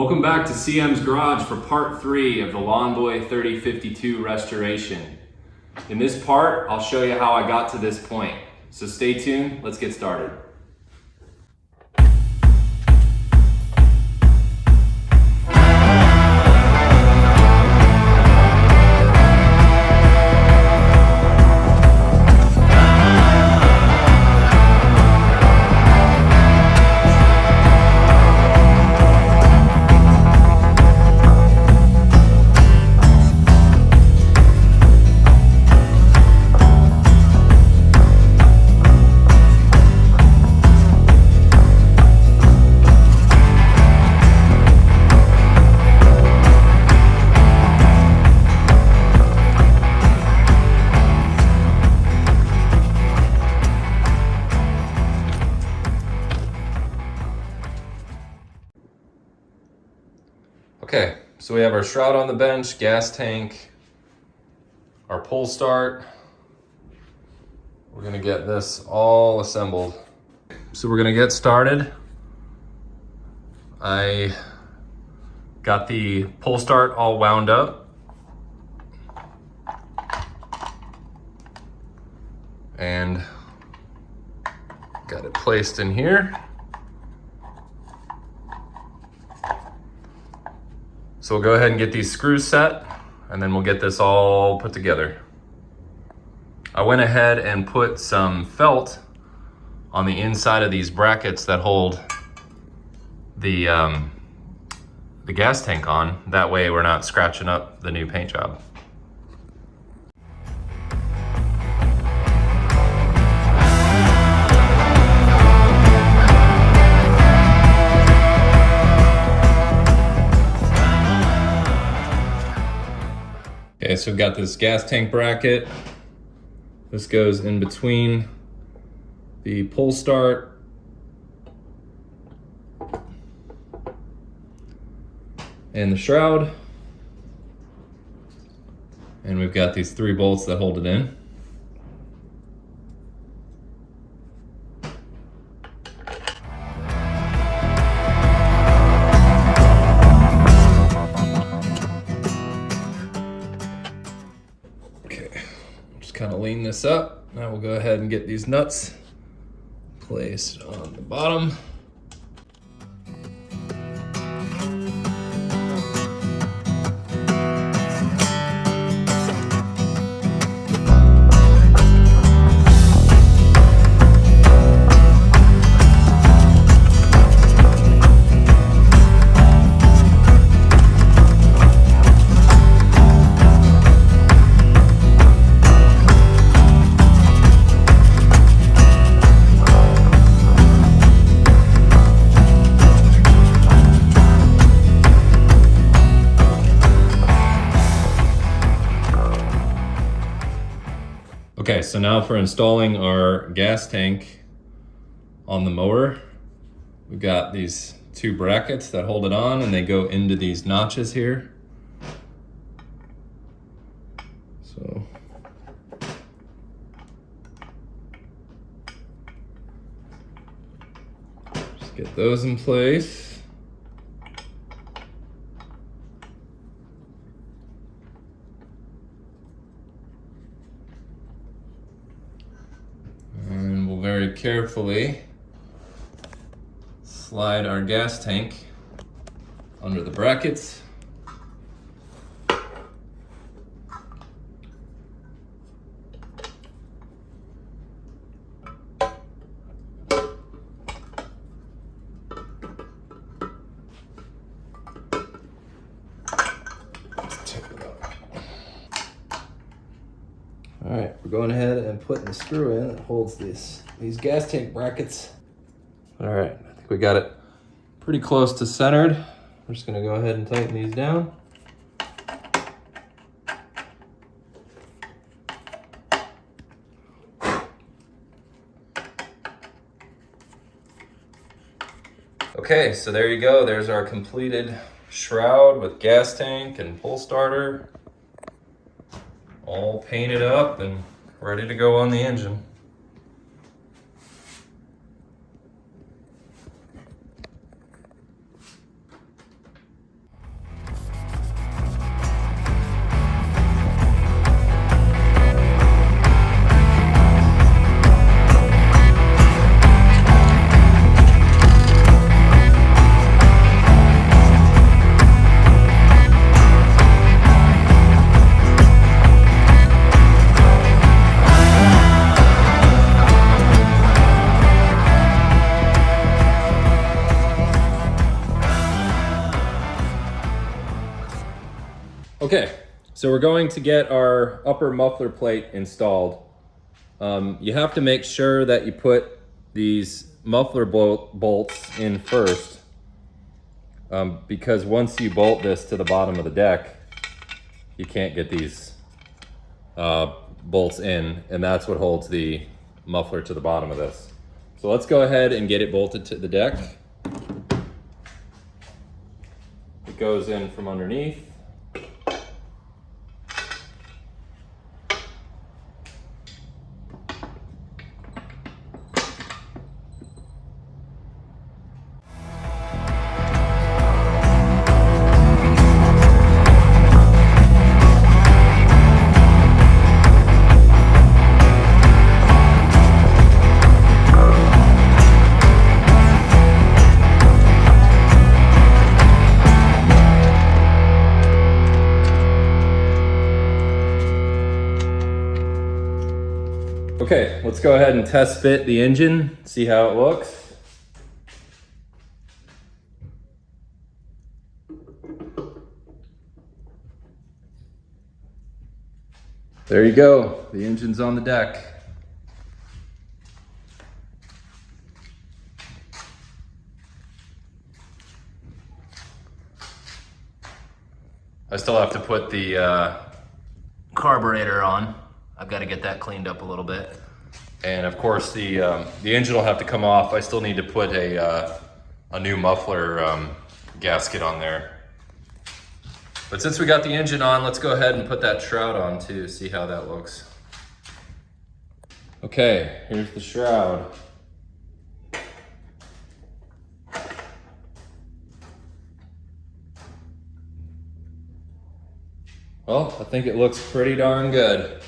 Welcome back to CM's Garage for part 3 of the Lawn Boy 3052 restoration. In this part, I'll show you how I got to this point. So stay tuned, let's get started. Okay, so we have our shroud on the bench, gas tank, our pull start. We're gonna get this all assembled. So we're gonna get started. I got the pull start all wound up. And got it placed in here. So we'll go ahead and get these screws set, and then we'll get this all put together. I went ahead and put some felt on the inside of these brackets that hold the gas tank on. That way we're not scratching up the new paint job. Okay, so we've got this gas tank bracket. This goes in between the pull start and the shroud. And we've got these 3 bolts that hold it in. Kind of lean this up. Now we'll go ahead and get these nuts placed on the bottom. Okay, so now for installing our gas tank on the mower, we've got these 2 brackets that hold it on, and they go into these notches here. So just get those in place. And we'll very carefully slide our gas tank under the brackets. All right, we're going ahead and putting the screw in that holds these gas tank brackets. All right, I think we got it pretty close to centered. We're just gonna go ahead and tighten these down. Okay, so there you go. There's our completed shroud with gas tank and pull starter. All painted up and ready to go on the engine. Okay, so we're going to get our upper muffler plate installed. You have to make sure that you put these muffler bolts in first, because once you bolt this to the bottom of the deck, you can't get these bolts in, and that's what holds the muffler to the bottom of this. So let's go ahead and get it bolted to the deck. It goes in from underneath. Okay, let's go ahead and test fit the engine, see how it looks. There you go, the engine's on the deck. I still have to put the carburetor on. I've got to get that cleaned up a little bit. And of course the engine will have to come off. I still need to put a new muffler gasket on there. But since we got the engine on, let's go ahead and put that shroud on too, see how that looks. Okay, here's the shroud. Well, I think it looks pretty darn good.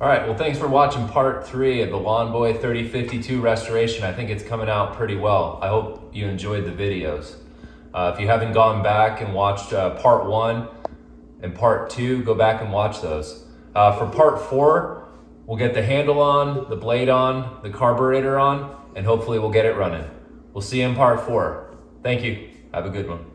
All right, well, thanks for watching part 3 of the Lawn Boy 3052 restoration. I think it's coming out pretty well. I hope you enjoyed the videos. If you haven't gone back and watched part 1 and part 2, go back and watch those. For part 4, we'll get the handle on, the blade on, the carburetor on, and hopefully we'll get it running. We'll see you in part 4. Thank you. Have a good one.